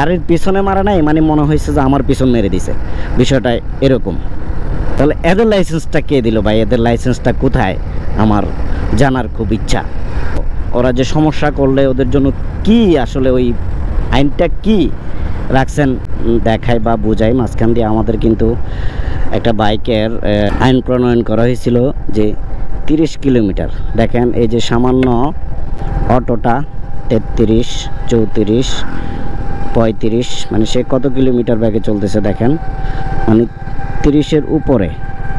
গাড়ির পিছনে মারা নাই, মানে মনে হয়েছে যে আমার পিছন মেরে দিছে, বিষয়টা এরকম। তাহলে এদের লাইসেন্সটা কে দিল ভাই? এদের লাইসেন্সটা কোথায় আমার জানার খুব ইচ্ছা। ওরা যে সমস্যা করলে ওদের জন্য কি আসলে ওই আইনটা কি রাখছেন দেখায় বা বোঝায়। মাঝখান দিয়ে আমাদের কিন্তু একটা বাইকের আইন প্রণয়ন করা হয়েছিল যে 30 কিলোমিটার। দেখেন এই যে সামান্য অটোটা 33, 34, 35, মানে সে কত কিলোমিটার ব্যাগে চলতেছে দেখেন, মানে 30-এর উপরে,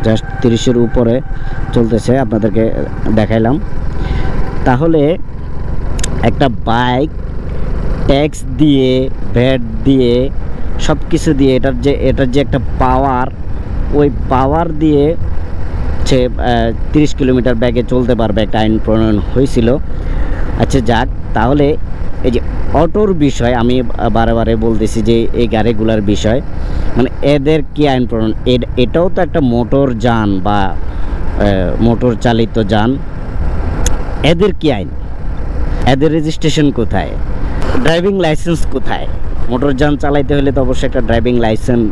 জাস্ট 30-এর উপরে চলতেছে, আপনাদেরকে দেখাইলাম। তাহলে একটা বাইক ট্যাক্স দিয়ে, ভ্যাট দিয়ে, সব কিছু দিয়ে, এটার যে একটা পাওয়ার, ওই পাওয়ার দিয়ে সে 30 কিলোমিটার ব্যাগে চলতে পারবে, একটা আইন প্রণয়ন হয়েছিল। আচ্ছা যাক, তাহলে এই যে অটোর বিষয় আমি বারে বারে বলতেছি যে এই গাড়িগুলার বিষয়, মানে এদের কি আইন প্রণয়ন, এটাও তো একটা মোটর যান বা মোটর চালিত যান, এদের কি আইন, এদের রেজিস্ট্রেশন কোথায়, ড্রাইভিং লাইসেন্স কোথায়? মোটর যান চালাইতে হলে তো অবশ্যই একটা ড্রাইভিং লাইসেন্স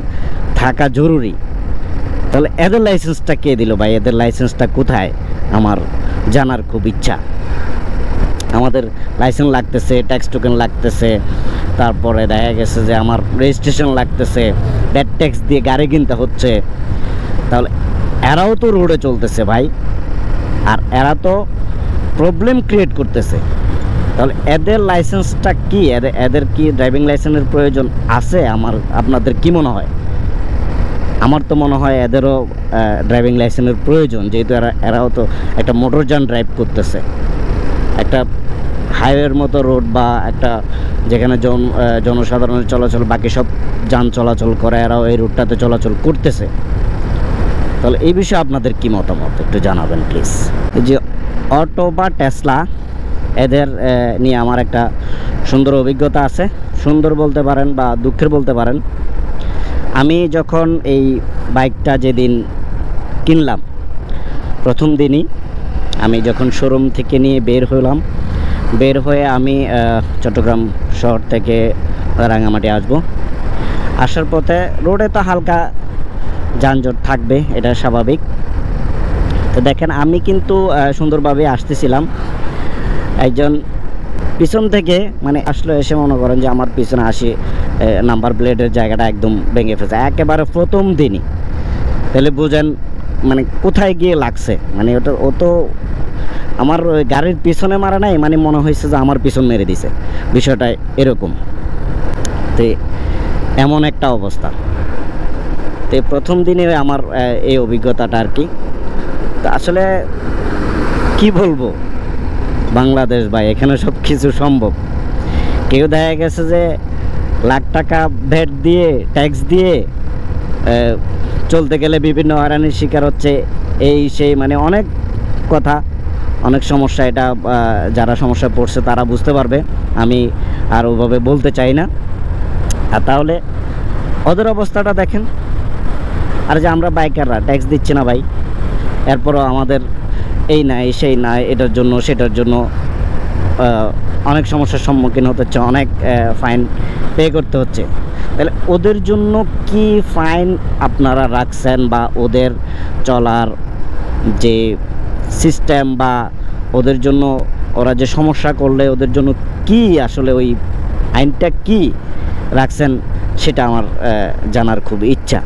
থাকা জরুরি। তাহলে এদের লাইসেন্সটা কে দিল ভাই? এদের লাইসেন্সটা কোথায় আমার জানার খুব ইচ্ছা। আমাদের লাইসেন্স লাগতেছে, ট্যাক্স টোকেন লাগতেছে, তারপরে দেখা গেছে যে আমার রেজিস্ট্রেশন লাগতেছে, ব্যাড ট্যাক্স দিয়ে গাড়ি কিনতে হচ্ছে। তাহলে এরাও তো রোডে চলতেছে ভাই, আর এরা তো প্রবলেম ক্রিয়েট করতেছে। তাহলে এদের লাইসেন্সটা কি? এদের কি ড্রাইভিং লাইসেন্সের প্রয়োজন আছে? আপনাদের কি মনে হয়? আমার তো মনে হয় এদেরও ড্রাইভিং লাইসেন্সের প্রয়োজন, যেহেতু এরাও তো একটা মোটরযান ড্রাইভ করতেছে, একটা হাইওয়ের মতো রোড বা একটা যেখানে জনসাধারণের চলাচল, বাকি সব যান চলাচল করে, এরাও এই রোডটাতে চলাচল করতেছে। তাহলে এই বিষয়ে আপনাদের কি মতামত একটু জানাবেন প্লিজ। এই যে অটো বা টেসলা, এদের নিয়ে আমার একটা সুন্দর অভিজ্ঞতা আছে। সুন্দর বলতে পারেন বা দুঃখের বলতে পারেন। আমি যখন এই বাইকটা যেদিন কিনলাম, প্রথম দিনই আমি যখন শোরুম থেকে নিয়ে বের হয়ে আমি চট্টগ্রাম শহর থেকে রাঙামাটি আসার পথে রোডে তো হালকা যানজট থাকবে, এটা স্বাভাবিক। তো দেখেন আমি কিন্তু সুন্দরভাবে আসতেছিলাম, একজন পিছন থেকে মানে আসলে এসে মনে করেন যে আমার পিছনে নাম্বার প্লেটের জায়গাটা একদম ভেঙে ফেলছে একেবারে প্রথম দিনই। তাহলে বুঝেন মানে কোথায় গিয়ে লাগছে, মানে ও তো আমার গাড়ির পিছনে মারা নাই, মানে মনে হয়েছে যে আমার পিছন মেরে দিছে, বিষয়টা এরকম। তো এমন একটা অবস্থা। তো প্রথম দিনে আমার এই অভিজ্ঞতাটা আর কি। তো আসলে কি বলবো, বাংলাদেশ ভাই, এখানে সব কিছু সম্ভব। কেউ দেখা গেছে যে লাখ টাকা ভ্যাট দিয়ে, ট্যাক্স দিয়ে চলতে গেলে বিভিন্ন হয়রানির শিকার হচ্ছে, এই সেই, মানে অনেক কথা, অনেক সমস্যা। এটা যারা সমস্যায় পড়ছে তারা বুঝতে পারবে, আমি আর ওভাবে বলতে চাই না। আর তাহলে ওদের অবস্থাটা দেখেন। আর যে আমরা বাইকাররা ট্যাক্স দিচ্ছি না ভাই, এরপরও আমাদের এই নাই সেই নাই, এটার জন্য সেটার জন্য অনেক সমস্যার সম্মুখীন হতে হচ্ছে, অনেক ফাইন পে করতে হচ্ছে। তাহলে ওদের জন্য কি ফাইন আপনারা রাখছেন, বা ওদের চলার যে সিস্টেম, বা ওদের জন্য ওরা যে সমস্যা করলে ওদের জন্য কি আসলে ওই আইনটা কি রাখছেন, সেটা আমার জানার খুব ইচ্ছা।